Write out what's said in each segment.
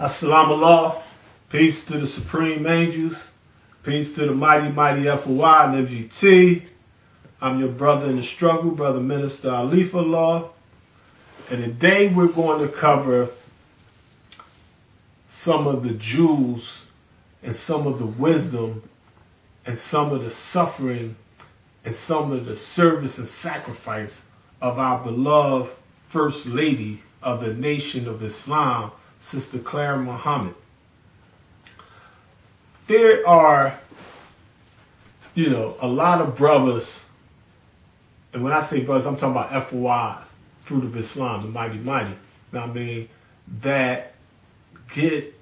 Assalamu alaikum. Peace to the supreme angels. Peace to the mighty FOI and M.G.T. I'm your brother in the struggle, Brother Minister Alifullah. And today we're going to cover some of the jewels and some of the wisdom and some of the suffering and some of the service and sacrifice of our beloved First Lady of the Nation of Islam, Sister Clara Muhammad. There are, a lot of brothers, and when I say brothers, I'm talking about FOI, Fruit of Islam, the mighty, that get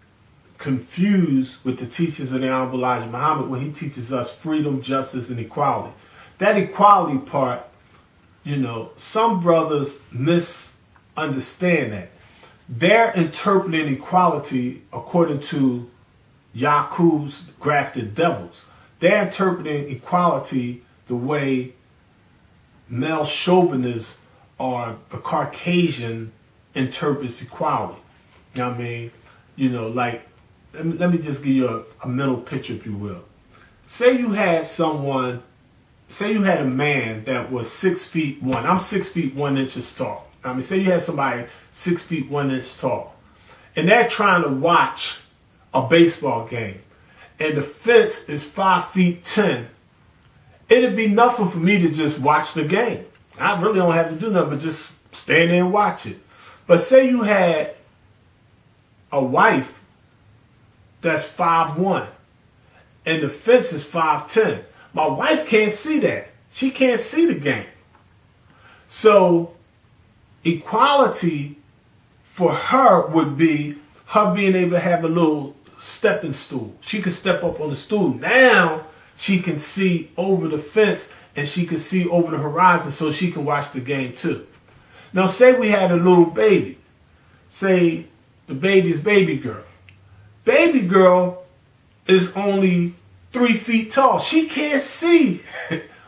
confused with the teachings of the Honorable Elijah Muhammad when he teaches us freedom, justice, and equality. That equality part, some brothers misunderstand that. They're interpreting equality according to Yaqub's grafted devils. They're interpreting equality the way male chauvinists or the Caucasian interprets equality. Let me just give you a mental picture, if you will. Say you had a man that was 6 feet 1. I'm 6 feet 1 inches tall. Say you had somebody 6 feet 1 inch tall, and they're trying to watch a baseball game, and the fence is 5 feet 10. It'd be nothing for me to just watch the game. I really don't have to do nothing but just stand there and watch it. But say you had a wife that's 5'1", and the fence is 5'10". My wife can't see that. She can't see the game. So equality for her would be her being able to have a little stepping stool. She could step up on the stool. Now she can see over the fence and she can see over the horizon so she can watch the game too. Now say we had a little baby. Say the baby's baby girl. Baby girl is only 3 feet tall. She can't see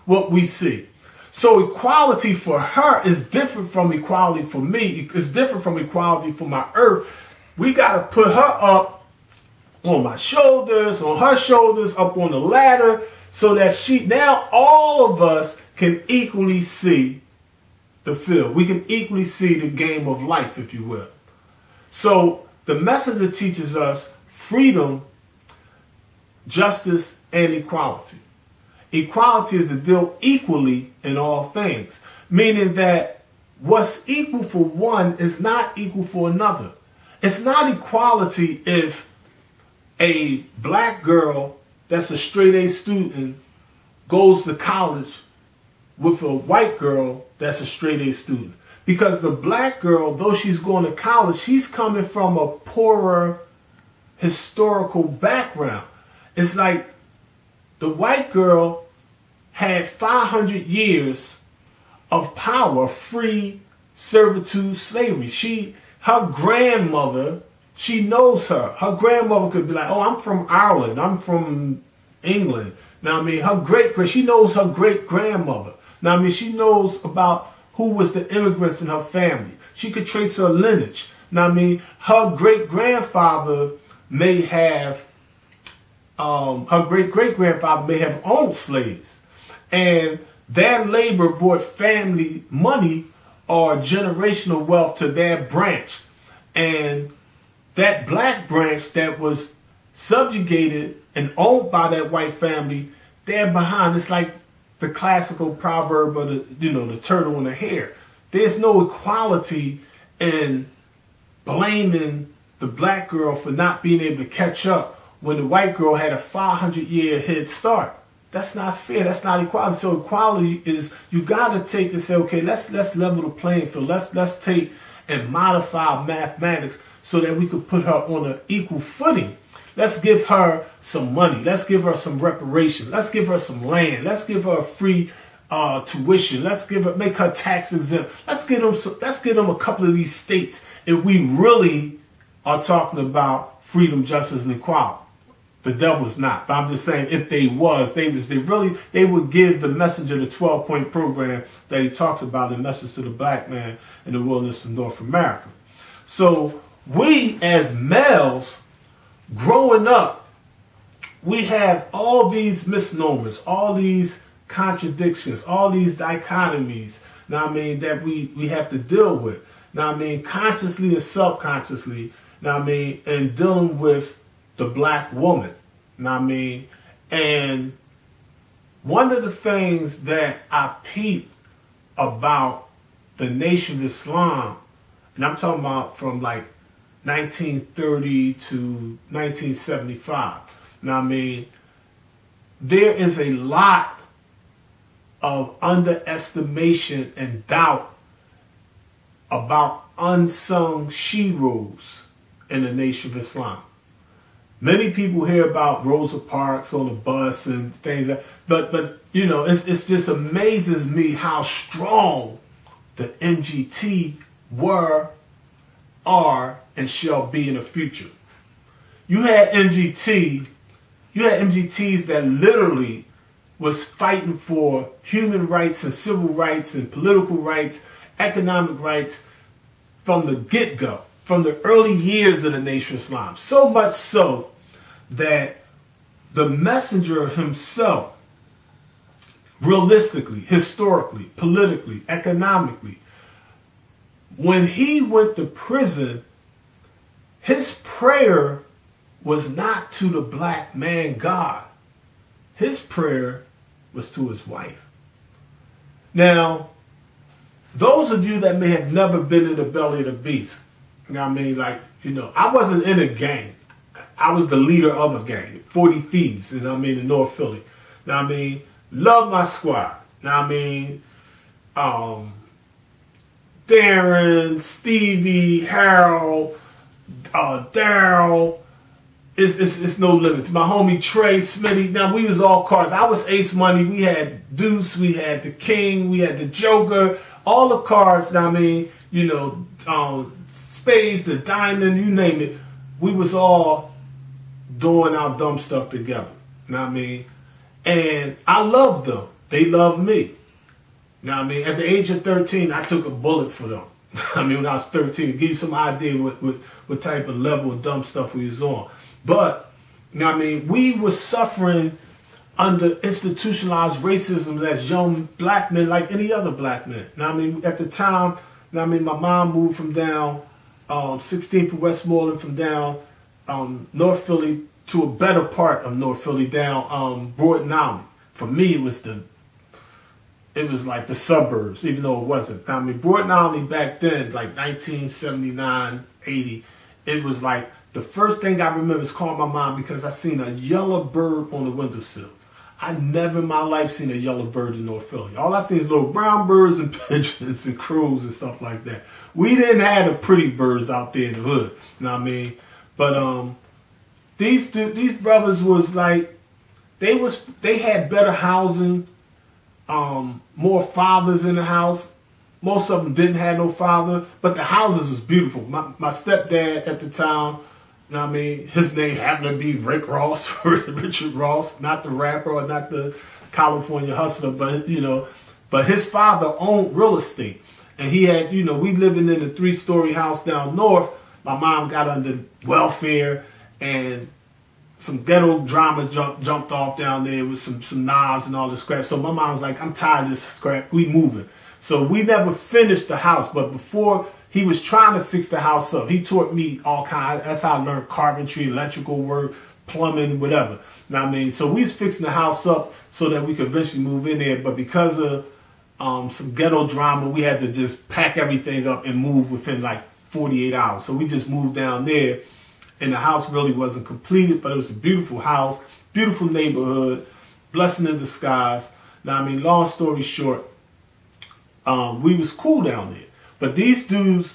what we see. So equality for her is different from equality for me. It's different from equality for my earth. We got to put her up on my shoulders, on her shoulders, up on the ladder, so that now all of us can equally see the field. We can equally see the game of life, if you will. So the messenger teaches us freedom, justice, and equality. Equality is to deal equally in all things, meaning that what's equal for one is not equal for another. It's not equality if a black girl that's a straight A student goes to college with a white girl that's a straight A student. Because the black girl, though she's going to college, she's coming from a poorer historical background. It's like the white girl had 500 years of power, free servitude, slavery. Her grandmother, she knows her. Her grandmother could be like, oh, I'm from Ireland. I'm from England. She knows her great-grandmother. She knows about who was the immigrants in her family. She could trace her lineage. Her great-grandfather may have owned slaves, and their labor brought family money or generational wealth to their branch, and that black branch that was subjugated and owned by that white family, they're behind. It's like the classical proverb of the turtle and the hare. There's no equality in blaming the black girl for not being able to catch up when the white girl had a 500-year head start. That's not fair. That's not equality. So equality is, you got to take and say, okay, let's level the playing field. Let's take and modify mathematics so that we could put her on an equal footing. Let's give her some money. Let's give her some reparation. Let's give her some land. Let's give her a free tuition. Make her tax exempt. Let's get them a couple of these states if we really are talking about freedom, justice, and equality. The devil's not. But I'm just saying, if they would give the messenger the 12-point program that he talks about in Message to the Black Man in the Wilderness of North America. So we as males growing up, we have all these misnomers, all these contradictions, all these dichotomies, now I mean, that we have to deal with. Now I mean, consciously or subconsciously, now I mean, and dealing with the black woman. Now I mean, and one of the things that I peeped about the Nation of Islam, and I'm talking about from like 1930 to 1975. Now I mean, there is a lot of underestimation and doubt about unsung sheroes in the Nation of Islam. Many people hear about Rosa Parks on the bus and things like that, but you know, it just amazes me how strong the M.G.T were, are, and shall be in the future. You had M.G.T, you had MGTs that literally was fighting for human rights and civil rights and political rights, economic rights from the get-go, from the early years of the Nation of Islam. So much so that the messenger himself, realistically, historically, politically, economically, when he went to prison, his prayer was not to the black man God. His prayer was to his wife. Now, those of you that may have never been in the belly of the beast, you know what I mean? Like, you know, I wasn't in a gang. I was the leader of a gang, 40 Thieves, you know what I mean, in North Philly. You know what I mean? Love my squad. You know what I mean? Darren, Stevie, Harold, Daryl, it's no limit. My homie Trey, Smitty, now we was all cards. I was Ace Money, we had Deuce, we had the King, we had the Joker, all the cards, I mean, you know, Spades, the Diamond, you name it. We was all doing our dumb stuff together, you know what I mean? And I loved them. They loved me. You know what I mean? At the age of 13, I took a bullet for them. I mean, when I was 13, to give you some idea what type of level of dumb stuff we was on. But, you know what I mean, we were suffering under institutionalized racism as young black men, like any other black men. You know what I mean? At the time, you know what I mean, my mom moved from down 16th and Westmoreland, from down North Philly to a better part of North Philly, down Broughton Alley. For me, it was like the suburbs, even though it wasn't. I mean, Broughton Alley back then, like 1979, 80, it was like the first thing I remember is calling my mom because I seen a yellow bird on the windowsill. I never in my life seen a yellow bird in North Philly. All I seen is little brown birds and pigeons and crows and stuff like that. We didn't have the pretty birds out there in the hood, you know what I mean? But these brothers was like, they had better housing, more fathers in the house. Most of them didn't have no father, but the houses was beautiful. My stepdad at the time, you know what I mean, his name happened to be Rick Ross, Richard Ross, not the rapper or not the California hustler, but, you know, but his father owned real estate. And he had, you know, we living in a 3-story house down north. My mom got under welfare and some ghetto dramas jumped off down there with some knives and all this crap. So my mom was like, I'm tired of this scrap. We moving. So we never finished the house. But before he was trying to fix the house up, he taught me all kinds. That's how I learned carpentry, electrical work, plumbing, whatever. You know what I mean? So we was fixing the house up so that we could eventually move in there. But because of some ghetto drama, we had to just pack everything up and move within like 48 hours. So we just moved down there. And the house really wasn't completed, but it was a beautiful house, beautiful neighborhood, blessing in disguise. Now, I mean, long story short, we was cool down there. But these dudes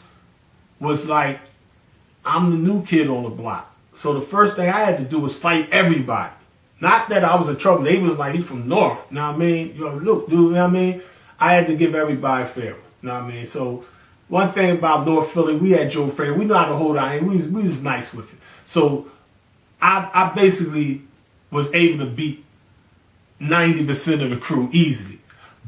was like, I'm the new kid on the block. So the first thing I had to do was fight everybody. Not that I was in trouble. They was like, he from North. You know what I mean? Yo, look, dude, you know what I mean? I had to give everybody fair. You know what I mean? So one thing about North Philly, we had Joe Fraser. We know how to hold our hand. We was nice with it. So I basically was able to beat 90% of the crew easily.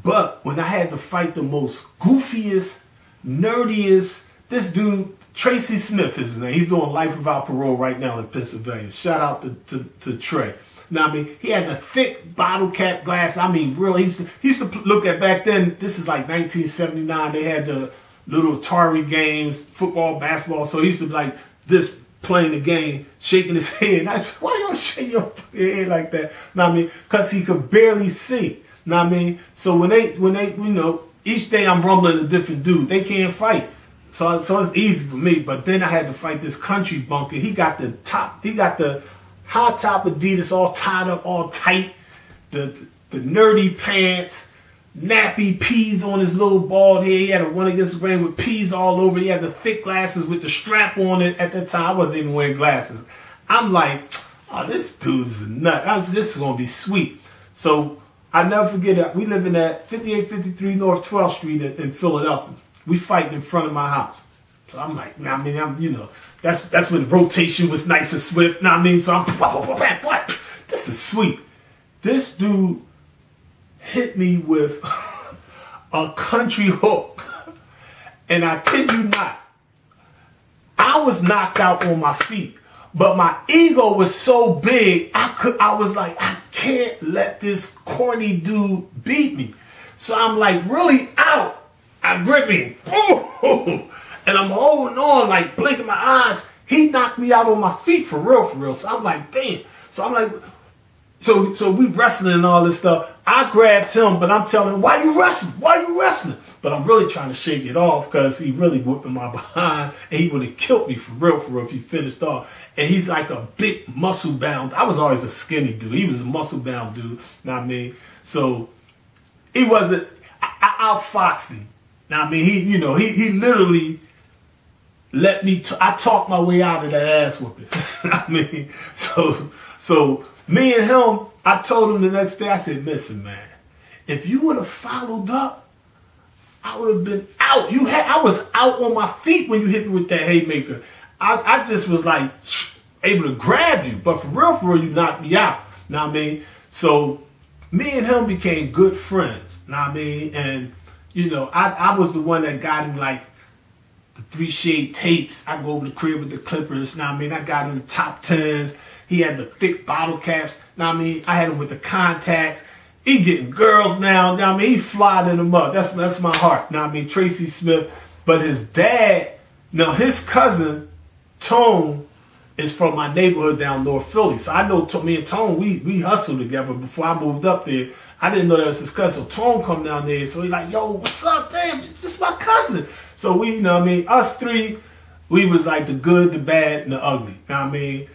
But when I had to fight the most goofiest, nerdiest, this dude Tracy Smith is his name. He's doing life without parole right now in Pennsylvania. Shout out to Trey. Now, I mean, he had the thick bottle cap glass. I mean, real. He used to look at back then. This is like 1979. They had the little Atari games, football, basketball. So he used to be like this, playing the game, shaking his head. And I said, why y'all shake your head like that? Know what I mean? Because he could barely see. Know what I mean? So when they, you know, each day I'm rumbling a different dude. They can't fight. So it's easy for me. But then I had to fight this country bunker. He got the high top Adidas all tied up, all tight. The nerdy pants, nappy peas on his little bald head. He had a one against the grain with peas all over. He had the thick glasses with the strap on it. At that time, I wasn't even wearing glasses. I'm like, oh, this dude is a nut. This is going to be sweet. So I never forget that. We living at 5853 North 12th Street in Philadelphia. We fighting in front of my house. So I'm like, I mean, you know, that's when the rotation was nice and swift. Know what I mean? So I'm, what? This is sweet. This dude hit me with a country hook. And I kid you not, I was knocked out on my feet. But my ego was so big, I was like, I can't let this corny dude beat me. So I'm like really out. I grip him. Ooh, and I'm holding on, like blinking my eyes. He knocked me out on my feet for real. So I'm like, damn. So I'm like, so we wrestling and all this stuff. I grabbed him, but I'm telling him, why you wrestling? Why you wrestling? But I'm really trying to shake it off because he really whipping my behind, and he would have killed me for real if he finished off. And he's like a big muscle bound. I was always a skinny dude. He was a muscle bound dude. Know what I mean? So he wasn't. I outfoxed him. Now I mean, he literally let me. I talked my way out of that ass whooping. I mean, so me and him. I told him the next day. I said, "Listen, man, if you would have followed up, I would have been out. I was out on my feet when you hit me with that haymaker. I just was like able to grab you, but for real, you knocked me out. Know what I mean? So me and him became good friends. Know what I mean? And you know, I was the one that got him like the 3 shade tapes. I go over the crib with the clippers. Know what I mean? I got him the top 10s. He had the thick bottle caps. Know what I mean? I had him with the contacts. He getting girls now. Know what I mean? He flying them up. That's my heart. Know what I mean? Tracy Smith. But his dad, now his cousin, Tone, is from my neighborhood down North Philly. So I know me and Tone, we hustled together before I moved up there. I didn't know that was his cousin. So Tone come down there. So he like, yo, what's up? Damn, it's just my cousin. So we, you know what I mean? Us three, we was like the good, the bad, and the ugly. You know what I mean?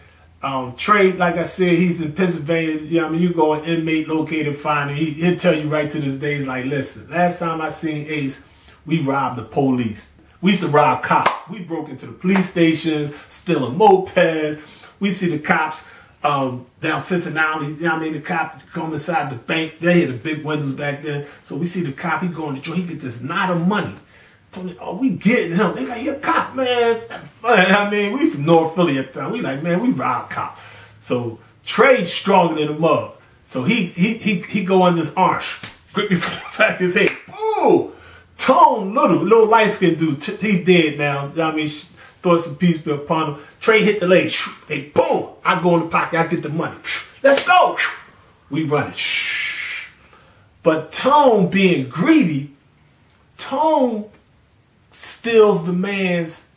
Trey, like I said, he's in Pennsylvania. You know what I mean? You go an inmate located finder. He'll tell you right to this day, he's like, listen, last time I seen Ace, we robbed the police. We used to rob cops. We broke into the police stations, stealing mopeds. We see the cops down Fifth and Alley. You know what I mean? The cop come inside the bank. They had the big windows back then. So we see the cop. He go in the joint. He get this knot of money. Oh, we getting him. They like, you a cop, man. I mean, we from North Philly at the time. We like, man, we rob cops. So Trey's stronger than the mug. So he go under his arm, grip me from the back of his head. Ooh! Tone, little light-skinned dude, he dead now. You know what I mean? Throw some peace be upon him. Trey hit the leg. Hey, boom! I go in the pocket. I get the money. Let's go! We running. But Tone, being greedy, Tone steals the man's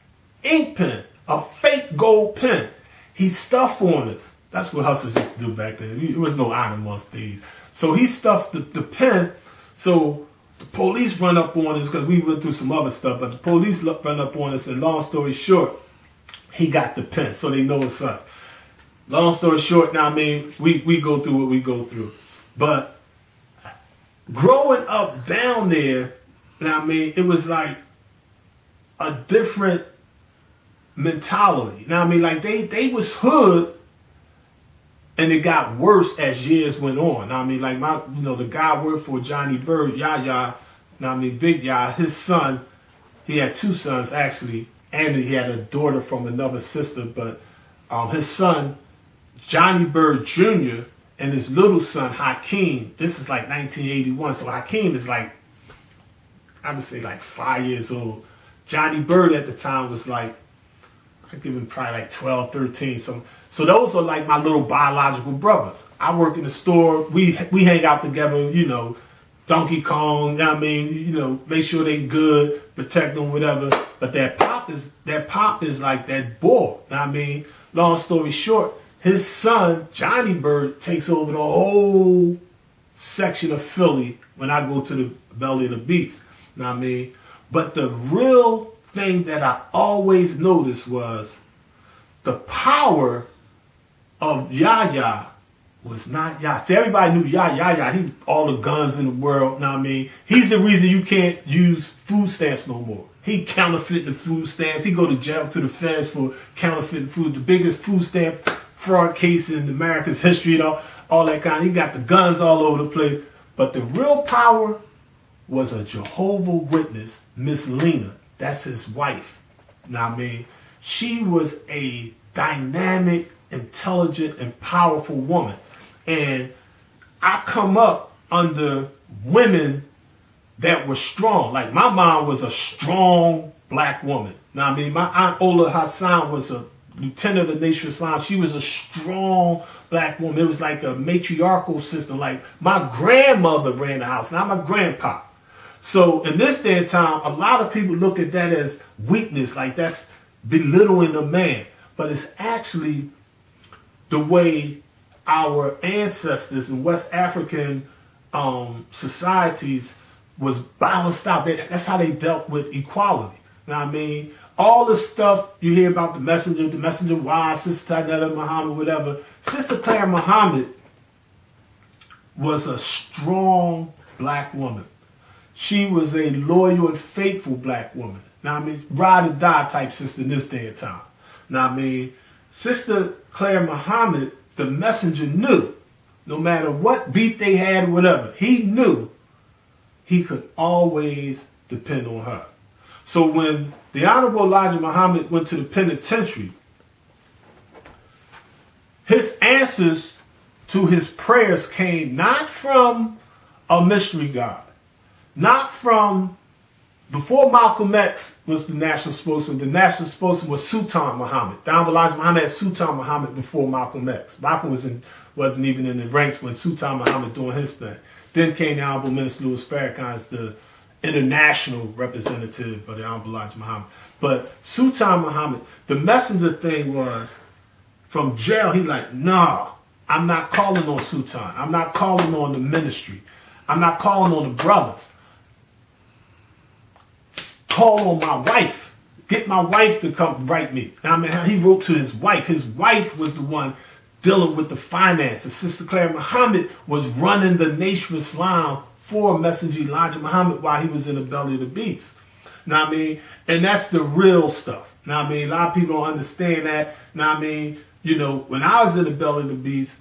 ink pen, a fake gold pen. He stuffed on us. That's what hustlers used to do back then. There was no iron amongst thieves. So he stuffed the pen. So the police run up on us because we went through some other stuff, but the police run up on us, and long story short, he got the pen, so they know it's us. Long story short, now I mean, we go through what we go through. But growing up down there, now I mean, it was like a different mentality. Now I mean, like they was hood, and it got worse as years went on. Now I mean, like the guy I worked for, Johnny Bird, Yaya, now I mean, Big Yaya, his son, he had 2 sons actually, and he had a daughter from another sister, but his son, Johnny Bird Jr., and his little son, Hakeem, this is like 1981, so Hakeem is like, I would say like 5 years old. Johnny Bird at the time was like I give him probably like 12, 13. So those are like my little biological brothers. I work in the store. We hang out together, you know, Donkey Kong, you know what I mean, you know, make sure they good, protect them, whatever. But that pop is like that boy. You know what I mean? Long story short, his son, Johnny Bird, takes over the whole section of Philly when I go to the Belly of the Beast. You know what I mean? But the real thing that I always noticed was the power of Yaya was not Yaya. See, everybody knew Yaya. He all the guns in the world. You know what I mean? He's the reason you can't use food stamps no more. He counterfeiting the food stamps. He go to jail to the feds for counterfeiting food. The biggest food stamp fraud case in America's history, all that kind. He got the guns all over the place. But the real power was a Jehovah Witness, Miss Lena. That's his wife. You know what I mean? She was a dynamic, intelligent, and powerful woman. And I come up under women that were strong. Like my mom was a strong black woman. You know what I mean? My Aunt Ola Hassan was a lieutenant of the Nation of Islam. She was a strong black woman. It was like a matriarchal system. Like my grandmother ran the house, not my grandpa. So in this day and time, a lot of people look at that as weakness, like that's belittling a man. But it's actually the way our ancestors in West African societies was balanced out. That's how they dealt with equality. You know what I mean? All the stuff you hear about the messenger wives, Sister Tynetta Muhammad, whatever. Sister Clara Muhammad was a strong black woman. She was a loyal and faithful black woman. Now I mean, ride or die type sister in this day and time. Now I mean, Sister Clara Muhammad, the messenger knew, no matter what beef they had or whatever, he knew he could always depend on her. So when the Honorable Elijah Muhammad went to the penitentiary, his answers to his prayers came not from a mystery God, not from, before Malcolm X was the national spokesman was Sultan Muhammad. The Honorable Elijah Muhammad had Sultan Muhammad before Malcolm X. Malcolm wasn't even in the ranks when Sultan Muhammad doing his thing. Then came the Honorable Minister Louis Farrakhan as the international representative of the Honorable Elijah Muhammad. But Sultan Muhammad, the messenger thing was, from jail, he like, nah, I'm not calling on Sultan. I'm not calling on the ministry. I'm not calling on the brothers. Call on my wife. Get my wife to come write me. I mean, he wrote to his wife. His wife was the one dealing with the finances. Sister Clara Muhammad was running the Nation of Islam for Messenger Elijah Muhammad while he was in the belly of the beast. Now I mean, and that's the real stuff. Now I mean, a lot of people don't understand that. Now I mean, you know, when I was in the belly of the beast,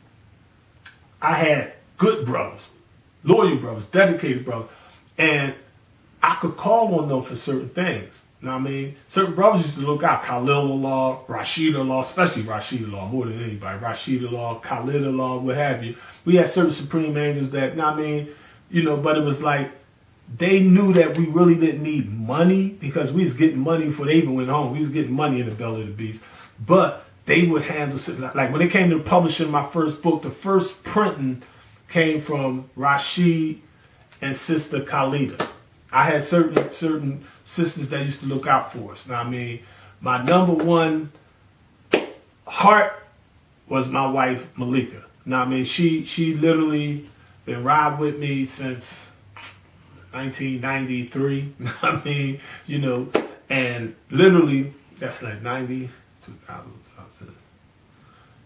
I had good brothers, loyal brothers, dedicated brothers, and I could call on them for certain things. You know what I mean? Certain brothers used to look out. Khalil-Allah, Rashid-Allah, especially Rashid-Allah, more than anybody. Rashid-Allah, Khalid-Allah, what have you. We had certain supreme angels that, you know what I mean? You know, but it was like, they knew that we really didn't need money because we was getting money before they even went home. We was getting money in the belly of the beast. But they would handle, like when it came to publishing my first book, the first printing came from Rashid and Sister Khalida. I had certain sisters that used to look out for us. Now, I mean, my number one heart was my wife, Malika. Now, I mean, she literally been riding with me since 1993. I mean, you know, and literally, that's like 90, 2000.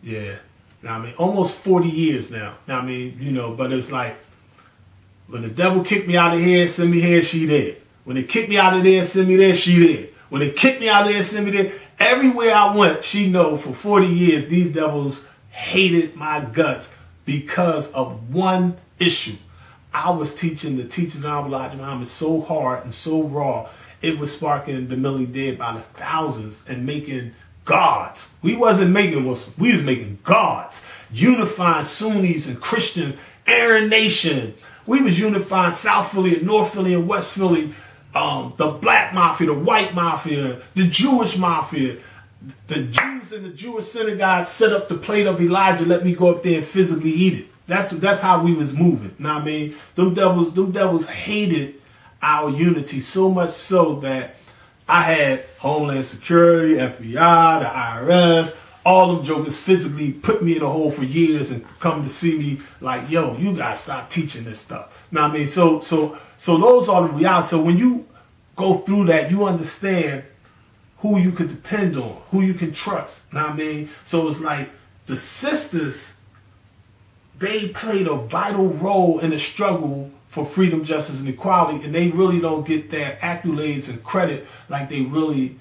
Yeah. Now, I mean, almost 40 years now. Now, I mean, you know, but it's like, when the devil kicked me out of here, send me here, she there. When they kicked me out of there, send me there, she there. When they kicked me out of there, send me there. Everywhere I went, she know for 40 years, these devils hated my guts because of one issue. I was teaching the teachers of Elijah Muhammad so hard and so raw, it was sparking the Millie Dead by the thousands and making gods. We wasn't making Muslims, we was making gods. Unifying Sunnis and Christians, Aryan Nation. We was unifying South Philly and North Philly and West Philly, the black mafia, the white mafia, the Jewish mafia. the Jews in the Jewish synagogue set up the plate of Elijah, let me go up there and physically eat it. That's how we was moving. Know what I mean? Them devils hated our unity so much so that I had Homeland Security, FBI, the IRS, all them jokers physically put me in a hole for years and come to see me like, yo, you gotta stop teaching this stuff. Know what I mean? So those are the realities. So when you go through that, you understand who you can depend on, who you can trust. Know what I mean? So it's like the sisters, they played a vital role in the struggle for freedom, justice, and equality, and they really don't get their accolades and credit like they really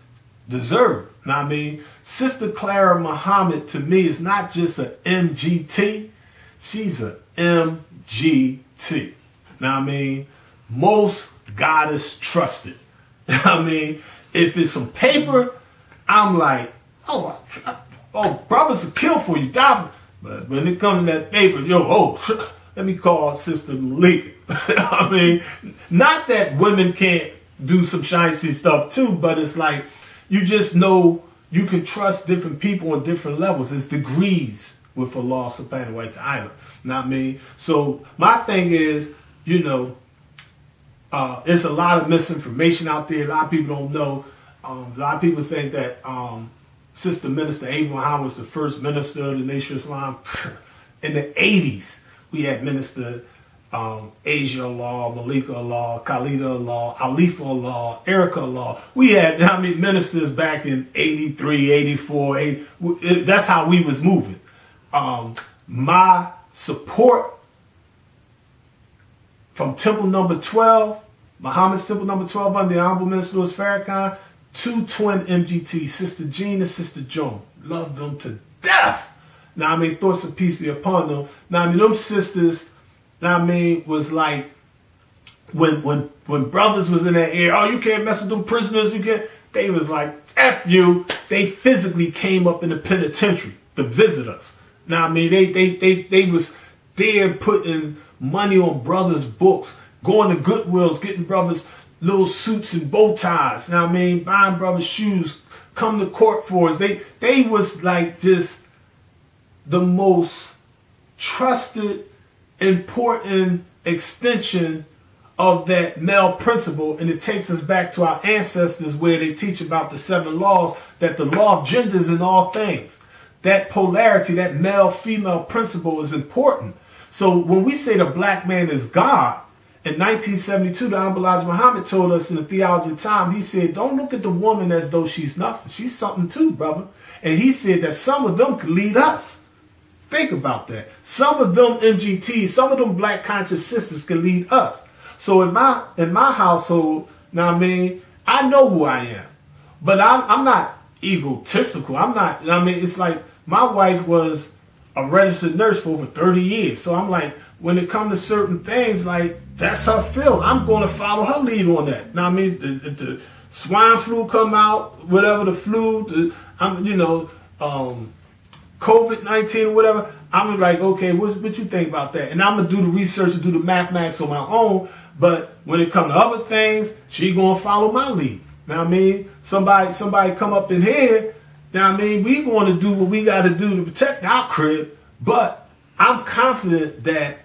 deserve. Know what I mean? Sister Clara Muhammad, to me, is not just a M.G.T. She's a M.G.T. Know what I mean? Most goddess trusted. Know what I mean? If it's some paper, I'm like, oh, brothers will kill for you, die for. But when it comes to that paper, let me call Sister Malika. I mean, not that women can't do some shiny stuff too, but it's like, you just know you can trust different people on different levels. It's degrees with Allah subhanahu wa ta'ala. Know what I mean? So my thing is, you know, it's a lot of misinformation out there. A lot of people don't know. A lot of people think that Sister Minister Ava Muhammad was the first minister of the Nation of Islam. In the 80s, we had Minister Asia Allah, Malika Allah, Khalida Allah, Alifa Allah, Erica Allah. We had, I mean, ministers back in 83, 84. That's how we was moving. My support from Temple number 12, Muhammad's Temple number 12 under the Honorable Minister Louis Farrakhan, two twin M.G.T, Sister Jean and Sister Joan. Love them to death. Now, I mean, thoughts of peace be upon them. Now, I mean, them sisters, now, I mean, was like, when brothers was in that area, oh, you can't mess with them prisoners, you can't. They was like, F you. They physically came up in the penitentiary to visit us. Now, I mean, they was there putting money on brothers' books, going to Goodwills, getting brothers little suits and bow ties. Now, I mean, buying brothers shoes, come to court for us. They was like just the most trusted, important extension of that male principle, and it takes us back to our ancestors where they teach about the 7 laws, that the law of gender is in all things. That polarity, that male-female principle is important. So when we say the black man is God, in 1972, the Honorable Elijah Muhammad told us in the Theology of Time, he said, don't look at the woman as though she's nothing. She's something too, brother. And he said that some of them could lead us. Think about that. Some of them M.G.T, some of them black conscious sisters can lead us. So in my household, now I mean, I know who I am, but I'm not egotistical. I'm not. I mean, it's like my wife was a registered nurse for over 30 years. So I'm like, when it comes to certain things, like that's her field. I'm going to follow her lead on that. Now I mean, the swine flu come out, whatever the flu, COVID-19 or whatever, I'm like, okay, what you think about that? And I'm going to do the research and do the mathematics on my own. But when it comes to other things, she going to follow my lead. Now, I mean, somebody come up in here. Now, I mean, we going to do what we got to do to protect our crib. But I'm confident that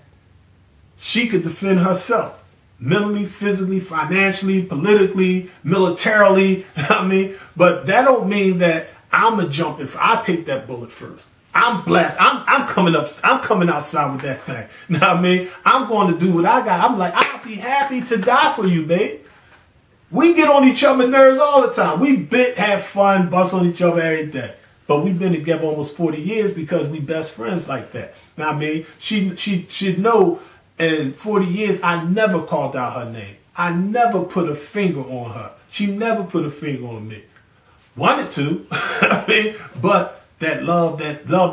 she could defend herself mentally, physically, financially, politically, militarily. I mean, but that don't mean that I'm a jumping. I'll take that bullet first. I'm blessed. I'm coming up. I'm coming outside with that thing. You know what I mean? I'm going to do what I got. I'm like, I'll be happy to die for you, babe. We get on each other's nerves all the time. We have fun, bust on each other every day. But we've been together almost 40 years because we best friends like that. You know what I mean? She'd know in 40 years I never called out her name. I never put a finger on her. She never put a finger on me. Wanted to, I mean, but that love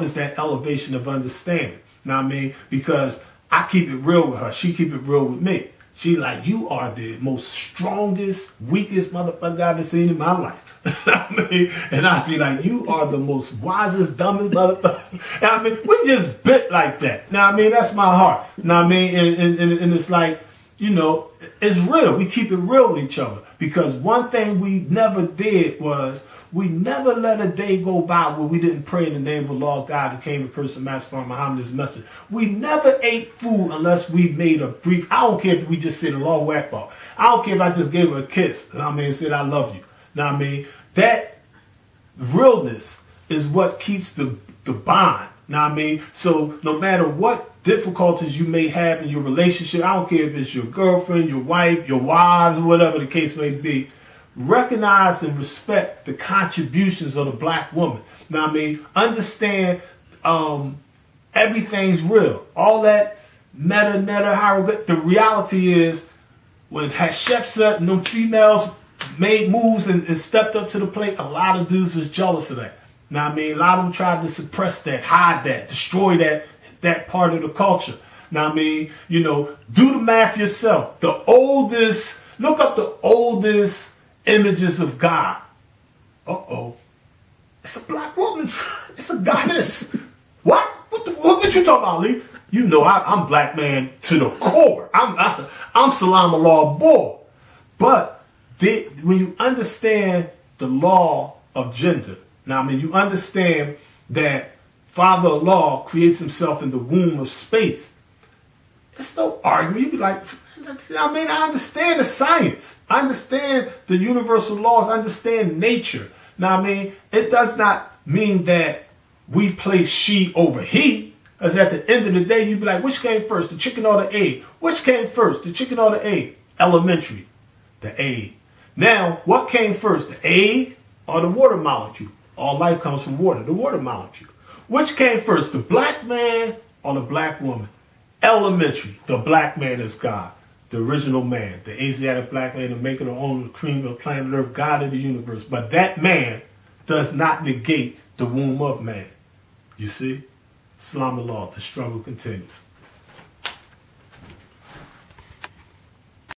is that elevation of understanding. Know what I mean? Because I keep it real with her. She keep it real with me. She like, you are the most strongest, weakest motherfucker I've ever seen in my life. I mean, and I'd be like, you are the most wisest, dumbest motherfucker. I mean, we just bit like that. Now, I mean, that's my heart. Now, I mean, and it's like, it's real. We keep it real with each other. Because one thing we never did was we never let a day go by where we didn't pray in the name of the Lord God who came in person, Master from Muhammad's message. We never ate food unless we made a brief. I don't care if we just said Allahu Akbar. I don't care if I just gave her a kiss. And said I love you. That realness is what keeps the bond. So no matter what difficulties you may have in your relationship, I don't care if it's your girlfriend, your wife, your wives, or whatever the case may be, recognize and respect the contributions of the black woman. Understand everything's real. All that meta, hieroglyph. The reality is when Hatshepsut and them females made moves and stepped up to the plate, a lot of dudes was jealous of that. A lot of them tried to suppress that, hide that, destroy that part of the culture. Do the math yourself. Look up the oldest images of God. It's a black woman. It's a goddess. What? What you talking about, Lee? I'm black man to the core. I'm Salam Allah boy. But when you understand the law of gender, you understand that Father Allah creates himself in the womb of space. It's no argument. You be like, I understand the science. I understand the universal laws. I understand nature. It does not mean that we place she over he. Because at the end of the day, you'd be like, which came first, the chicken or the egg? Which came first, the chicken or the egg? Elementary, the egg. Now, what came first, the egg or the water molecule? All life comes from water, the water molecule. Which came first, the black man or the black woman? Elementary, the black man is God, the original man, the Asiatic black man, the maker of the own cream of planet Earth, God of the universe. But that man does not negate the womb of man. You see? Islam Allah, the struggle continues.